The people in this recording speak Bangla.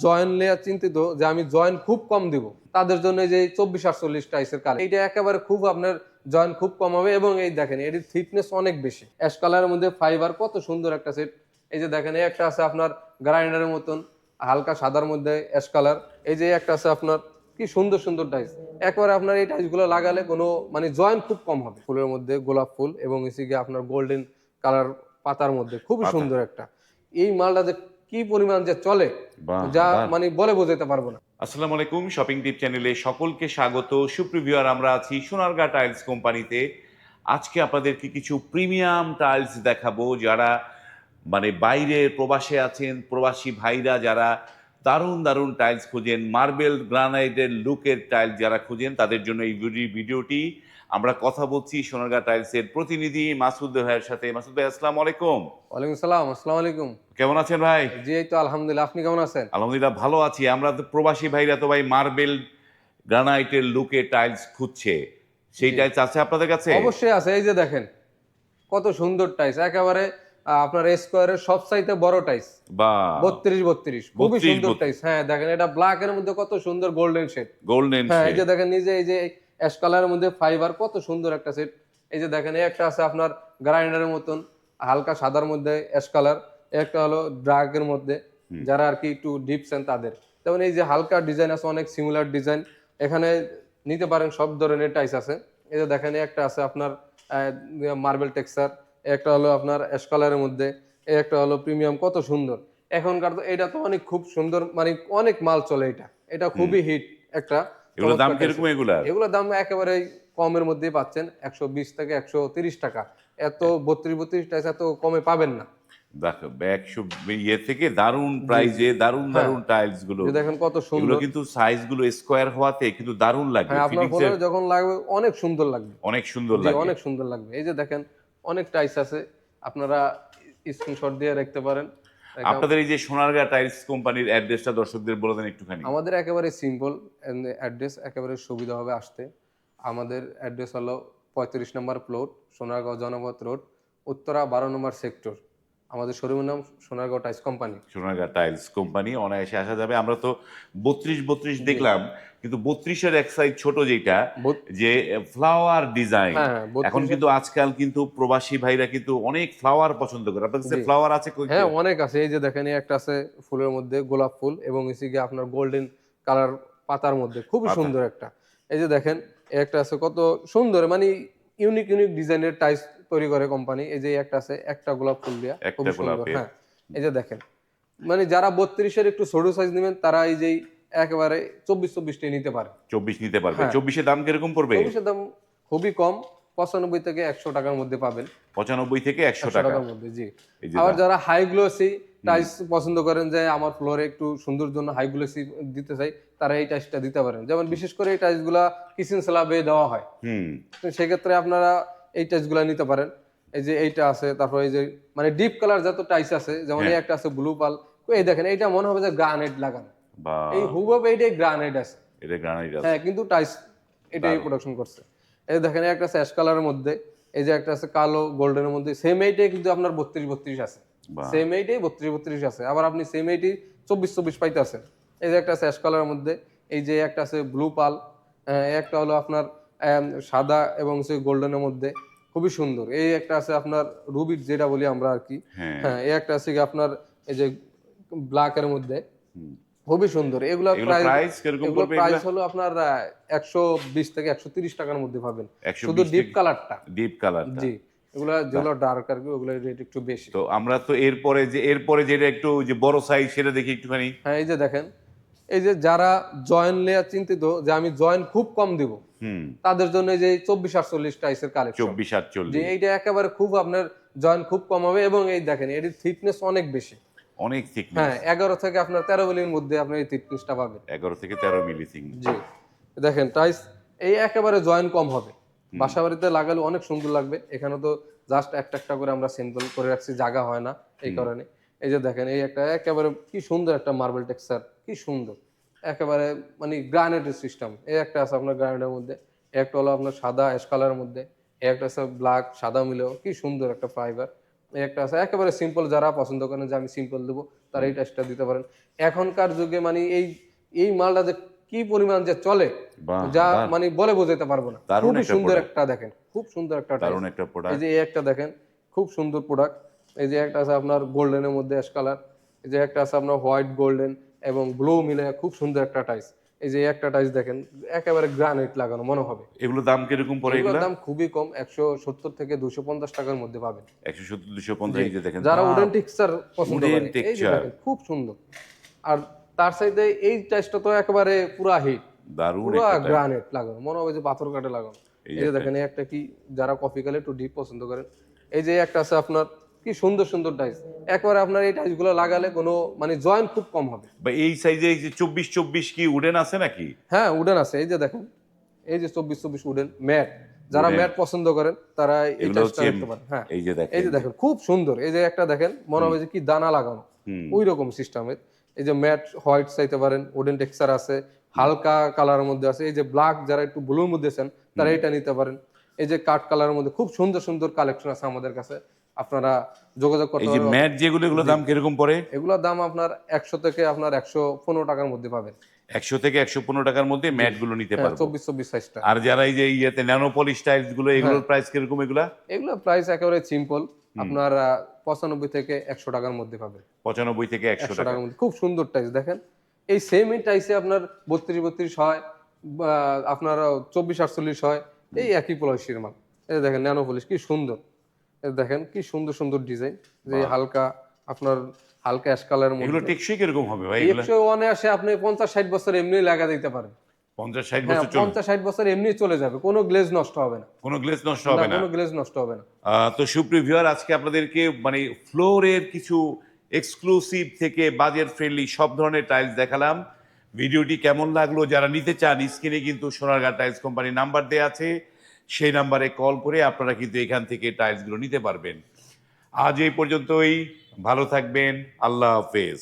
জয়েন্ট লেয়ার চিন্তিত যে আমি জয়েন্ট খুব কম দিব, তাদের জন্য এই যে 2448 টাইসের কালার, এইটা একেবারে খুব আপনার জয়েন্ট খুব কম হবে এবং এই দেখেন এর থিকনেস অনেক বেশি। অ্যাশ কালারের মধ্যে ফাইবার, কত সুন্দর একটা সেট। এই যে দেখেন এই একটা আছে আপনার গ্রাইন্ডারের মতন হালকা সাদার মধ্যে অ্যাশ কালার। এই যে একটা আছে আপনার কি সুন্দর সুন্দর টাইস। একবারে আপনার এই টাইসগুলো লাগালে কোনো মানে জয়েন্ট খুব কম হবে। ফুলের মধ্যে গোলাপ ফুল এবং এসে গিয়ে আপনার গোল্ডেন কালার পাতার মধ্যে খুবই পাতা। সুন্দর একটা। এই মালটা যে কি পরিমাণ যে চলে বাহ, যা বাহ। মানে বলে বোঝাতে পারবো না। আসসালামু আলাইকুম, শপিং টিপ চ্যানেলে সকলকে স্বাগত। সুপ্রিভিউয়ার, আমরা আছি সোনারগাঁ টাইলস কোম্পানিতে। আজকে আপনাদেরকে কিছু প্রিমিয়াম টাইলস দেখাবো। যারা মানে বাইরে প্রবাসে আছেন, প্রবাসী ভাইরা যারা দারুণ দারুণ টাইলস খুঁজেন, মার্বেল গ্রানাইটের লুকের টাইলস যারা খুঁজেন, তাদের জন্য এই ভিডিওটি। আমরা কথা বলছি সোনারগাঁ টাইলসের প্রতিনিধি মাসুদ ভাইয়ের সাথে। মাসুদ ভাই, আসসালামু আলাইকুম। ওয়ালাইকুম সালাম, আসসালামু আলাইকুম। কেমন আছেন ভাই? জি এই তো আলহামদুলিল্লাহ, আপনি কেমন আছেন? আলহামদুলিল্লাহ ভালো আছি। আমরা তো প্রবাসী ভাইরা তো ভাই মার্বেল গ্রানাইটের লুকে টাইলস খুঁজছে, সেই জি টাইলস আছে আপনাদের কাছে? অবশ্যই আছে। এই যে দেখেন কত সুন্দর টাইস, একেবারে আপনার স্কোয়ারের সব চাইতে বড় টাইস। বা 32 খুবই 32 সুন্দর টাইস। হ্যাঁ দেখেন এটা ব্ল্যাক এর মধ্যে কত সুন্দর গোল্ডেন শেড। গোল্ডেন হ্যাঁ এই শেড। যে দেখেন নিজে এই যে অ্যাশ কালারের মধ্যে ফাইবার, কত সুন্দর একটা সেট। এই যে দেখেন এই একটা আছে আপনার গ্রাইন্ডারের মতন হালকা সাদার মধ্যে অ্যাশ কালার, একটা হলো ড্রাগের মধ্যে যারা আর কি একটু ডিপসেন তাদের। যেমন এই যে হালকা ডিজাইন আছে, অনেক সিমিলার ডিজাইন এখানে নিতে পারেন, সব ধরনের টাইস আছে। এই যে দেখেন এই একটা আছে আপনার মার্বেল টেক্সচার, একটা হলো আপনার অ্যাশ কালারের মধ্যে, এই একটা হলো প্রিমিয়াম, কত সুন্দর। এখনকার তো এটা তো অনেক খুব সুন্দর, মানে অনেক মাল চলে এটা, এটা খুবই হিট একটা। এগুলোর দাম চমৎকার কিরকম টাইসের। এগুলার? এগুলোর দাম একেবারে কমের মধ্যেই পাচ্ছেন, 120 থেকে 130 টাকা। এত 32 টাইস এত কমে পাবেন না। দেখো 100 ইয়ে থেকে দারুণ জি জি প্রাইজে দারুণ হ্যাঁ, দারুণ টাইলস গুলো। যে দেখেন কত এগুলো সুন্দর। কিন্তু সাইজ গুলো স্কোয়ার হওয়াতে কিন্তু দারুণ লাগবে, হ্যাঁ আপনার ফিটিংস ফোনে এর যখন লাগবে অনেক সুন্দর লাগবে। অনেক সুন্দর জি লাগে। অনেক সুন্দর লাগবে। এই যে দেখেন অনেক টাইস আছে, আপনারা স্ক্রিনশট দিয়ে রাখতে পারেন। আপনাদের এই যে সোনারগাঁ টাইলস কোম্পানির অ্যাড্রেসটা দর্শকদের বলে দেন একটুখানি। আমাদের একেবারে সিম্পল অ্যাড্রেস, একেবারে সুবিধা হবে আসতে। আমাদের অ্যাড্রেস হলো 35 নম্বর প্লট, সোনারগাঁও জনপথ রোড, উত্তরা 12 নম্বর সেক্টর। আমাদের শোরুমের নাম সোনারগাঁও টাইস কোম্পানি। সোনারগাঁ টাইলস কোম্পানি, অনায়াসে আসা যাবে। আমরা তো 32 জি দেখলাম, কিন্তু 32-এর এক সাইজ ছোট যেটা, বত- যে ফ্লাওয়ার ডিজাইন। হ্যাঁ হ্যাঁ এখন 32 কিন্তু আজকাল কিন্তু প্রবাসী ভাইরা কিন্তু অনেক ফ্লাওয়ার পছন্দ করে। আপনার কাছে জি ফ্লাওয়ার আছে হ্যাঁ অনেক আছে। এই যে দেখেন এই একটা আছে ফুলের মধ্যে গোলাপ ফুল এবং এসে গিয়ে আপনার গোল্ডেন কালার পাতার মধ্যে, খুবই পাতা? সুন্দর একটা। এই যে দেখেন এই একটা আছে কত সুন্দর, মানে ইউনিক ইউনিক ডিজাইনের টাইস তৈরি করে কোম্পানি। এই যে একটা আছে একটা গোলাপ ফুল দিয়া, একটা খুবই সুন্দর। গোলাপের। হ্যাঁ এই যে দেখেন, মানে যারা 32-এর একটু ছোট সাইজ নেবেন তারা এই যে একেবারে 24-24টাই নিতে পারে। 24 নিতে পারবে। হ্যাঁ 24-এর দাম কিরকম পড়বে? 24-এর দাম খুবই কম, 95 থেকে 100 টাকার মধ্যে পাবেন। 95 থেকে 100 100 টাকা। টাকার মধ্যে জি। এই যে আবার দাম। যারা হাই গ্লোসি টাইলস পছন্দ করেন, যে আমার ফ্লোরে একটু সুন্দর জন্য হাই গ্লোসি দিতে চাই, তারা এই টাইলসটা দিতে পারেন। যেমন বিশেষ করে এই টাইলসগুলা কিচেন স্ল্যাবে দেওয়া হয়, হুম। তো সেক্ষেত্রে আপনারা এই টাইলসগুলা নিতে পারেন। এই যে এইটা আছে, তারপর এই যে মানে ডিপ কালার যত টাইলস আছে, যেমন এই হ্যাঁ। একটা আছে ব্লু পাল। এই দেখেন এইটা মনে হবে যে গ্রানাইট লাগানো, বা এই হুবহু এইটাই গ্রানাইট আছে। এটা গ্রানাইট আছে। হ্যাঁ কিন্তু টাইলস এটাই দারুণ। প্রোডাকশন করছে। এই দেখেন এই একটা আছে অ্যাশ কালারের মধ্যে, এই যে একটা আছে কালো গোল্ডেনের মধ্যে, সেম এইটাই কিন্তু আপনার 32-32 আছে। বাহ। সেম এইটাই 32-32 আছে, আবার আপনি সেম এইটাই 24-24 পাইতেছেন। এই যে একটা আছে অ্যাশ কালারের মধ্যে, এই যে একটা আছে ব্লু পাল, একটা হলো আপনার সাদা এবং সেই গোল্ডেনের মধ্যে, খুবই সুন্দর। এই একটা আছে আপনার রুবিট যেটা বলি আমরা আর কি। হ্যাঁ। হ্যাঁ এই একটা আছে কি আপনার এই যে ব্ল্যাকের মধ্যে, হুম। খুবই সুন্দর। এগুলোর এগুলো প্রাইস, প্রাইস কিরকম এগুলোর পড়বে প্রাইস এগুলা? হলো আপনার 120 থেকে 130 টাকার মধ্যে পাবেন, 120 শুধু ডিপ থেকে কালারটা। ডিপ কালারটা। জি এগুলা যেগুলো ডার্ক আর কি, ওগুলোর রেট একটু বেশি। তো আমরা তো এরপরে যেটা একটু যে বড় সাইজ সেটা দেখি একটুখানি। হ্যাঁ এই যে দেখেন, এই যে যারা জয়েন্ট লেয়ার চিন্তিত যে আমি জয়েন্ট খুব কম দিব, হুম। তাদের জন্য এই যে 24-48 টাইসের কালেকশন। 24-48 যে এইটা একেবারে খুব আপনার জয়েন্ট খুব কম হবে এবং এই দেখেন এর থিকনেস অনেক বেশি। অনেক থিকনেস। হ্যাঁ 11 থেকে আপনার 13 মিলির মধ্যে আপনি এই থিকনেসটা পাবেন। 11 থেকে 13 মিলি থিকনেস। জি দেখেন টাইস এই একেবারে জয়েন্ট কম হবে, বাসা বাড়িতে লাগালে অনেক সুন্দর লাগবে। এখানে তো জাস্ট একটা একটা করে আমরা সিম্পল করে রাখছি, জায়গা হয় না এই কারণে। এই যে দেখেন এই একটা একেবারে কি সুন্দর একটা মার্বেল টেক্সচার, কি সুন্দর, একেবারে মানে গ্রানাইটের সিস্টেম। এই একটা আছে আপনার গ্রানাইটের মধ্যে, একটা হলো আপনার সাদা অ্যাশ কালারের মধ্যে, এই একটা আছে ব্ল্যাক সাদা মিলেও, কি সুন্দর একটা ফাইবার, এই একটা আছে একেবারে সিম্পল, যারা পছন্দ করেন যে আমি সিম্পল দেবো তারা এই টাইসটা দিতে পারেন। এখনকার যুগে মানে এই মালটা যে কি পরিমাণ যে চলে, বাহ, যা দারুণ। মানে বলে বোঝাতে পারবো না। দারুণ খুবই একটা সুন্দর product। একটা দেখেন, খুব সুন্দর একটা টাইস। দারুণ একটা এই প্রোডাক্ট। যে এই একটা দেখেন, খুব সুন্দর প্রোডাক্ট। এই যে একটা আছে আপনার গোল্ডেনের মধ্যে অ্যাশ কালার, এই যে একটা আছে আপনার হোয়াইট গোল্ডেন এবং ব্লু মিলে খুব সুন্দর একটা টাইস। এই যে একটা টাইস দেখেন, একেবারে গ্রানাইট লাগানো মনে হবে। এগুলো দাম কিরকম পড়ে এগুলোর এগুলা? দাম খুবই কম, 170 থেকে 250 টাকার মধ্যে পাবেন। 170 250, এই যে দেখেন। যারা বাহ, উডেন টেক্সচার পছন্দ wooden করে, এই যে texture। দেখেন খুব সুন্দর। আর তার সাথে এই টাইসটা তো একেবারে পুরা হিট, দারুণ পুরা একটা টাইপ। গ্রানাইট লাগানো মনে হবে যে পাথর কাটে লাগানো। এই এই যে একটা। দেখেন এই একটা কি, যারা কফি কালে একটু ডিপ পছন্দ করেন, এই যে একটা আছে আপনার কি সুন্দর সুন্দর টাইস। একবারে আপনার এই টাইস গুলো লাগালে কোনো মানে জয়েন্ট খুব কম হবে। বা এই সাইজে এই যে 24 কি উডেন আছে নাকি? হ্যাঁ উডেন আছে, এই যে দেখেন, এই যে 24 উডেন ম্যাট, যারা Wooden। ম্যাট পছন্দ করেন তারা এই এগুলো টাইসটা হচ্ছে নিতে পারেন। হ্যাঁ এই যে এই দেখেন। যে দেখেন খুব সুন্দর। এই যে একটা দেখেন মনে হবে যে কি দানা লাগানো, ওই রকম সিস্টেমের। এই যে ম্যাট হোয়াইট চাইতে পারেন, উডেন টেক্সচার আছে, হালকা কালারের মধ্যে আছে। এই যে ব্ল্যাক, যারা একটু ব্লুর মধ্যে চান তারা এটা নিতে পারেন। এই যে কাঠ কালারের মধ্যে খুব সুন্দর সুন্দর কালেকশন আছে আমাদের কাছে, আপনারা যোগাযোগ করতে এই যে পারেন। ম্যাট যেগুলো, এগুলো দাম কিরকম পড়ে? এগুলোর দাম আপনার 100 থেকে আপনার 115 টাকার মধ্যে পাবেন। 100 থেকে 115 টাকার মধ্যে ম্যাট গুলো নিতে হ্যাঁ পারবো। 24 সাইজটা। আর যারা এই যে ইয়েতে ন্যানো পলিশ টাইলস গুলো, এগুলোর প্রাইস কিরকম এগুলা? এগুলো প্রাইস একেবারে সিম্পল, আপনার 95 থেকে 100 টাকার মধ্যে পাবেন। 95 থেকে 100 100 টাকা। টাকার মধ্যে খুব সুন্দর টাইস দেখেন। এই সেমই টাইসে আপনার 32 হয়, বা আপনার 24 48 হয়, এই একই পলিশের মাল। এই যে দেখেন ন্যানো পলিশ কি সুন্দর, এই দেখেন কি সুন্দর সুন্দর ডিজাইন। যে হালকা আপনার হালকা অ্যাশ কালারের এগুলো মধ্যে টেকসই কিরকম হবে ভাই এগুলো? 101 আসে, আপনি 50-60 বছর এমনি লাগা দিতে পারেন। 50-60 হ্যাঁ বছর চলবে? 50-60 বছর এমনি চলে যাবে, কোনো গ্লেজ নষ্ট হবে না। কোনো গ্লেজ নষ্ট না, হবে না? কোনো গ্লেজ নষ্ট হবে না। তো সুপ্রিভিউয়ার, আজকে আপনাদেরকে মানে ফ্লোরের কিছু এক্সক্লুসিভ থেকে বাজেট ফ্রেন্ডলি সব ধরনের টাইলস দেখালাম। ভিডিওটি কেমন লাগলো, যারা নিতে চান স্ক্রিনে কিন্তু সোনারগাঁ টাইলস কোম্পানির নাম্বার দেওয়া আছে, সেই নাম্বারে কল করে আপনারা কিন্তু এখান থেকে টাইলসগুলো নিতে পারবেন। আজ এই পর্যন্তই, ভালো থাকবেন, আল্লাহ হাফেজ।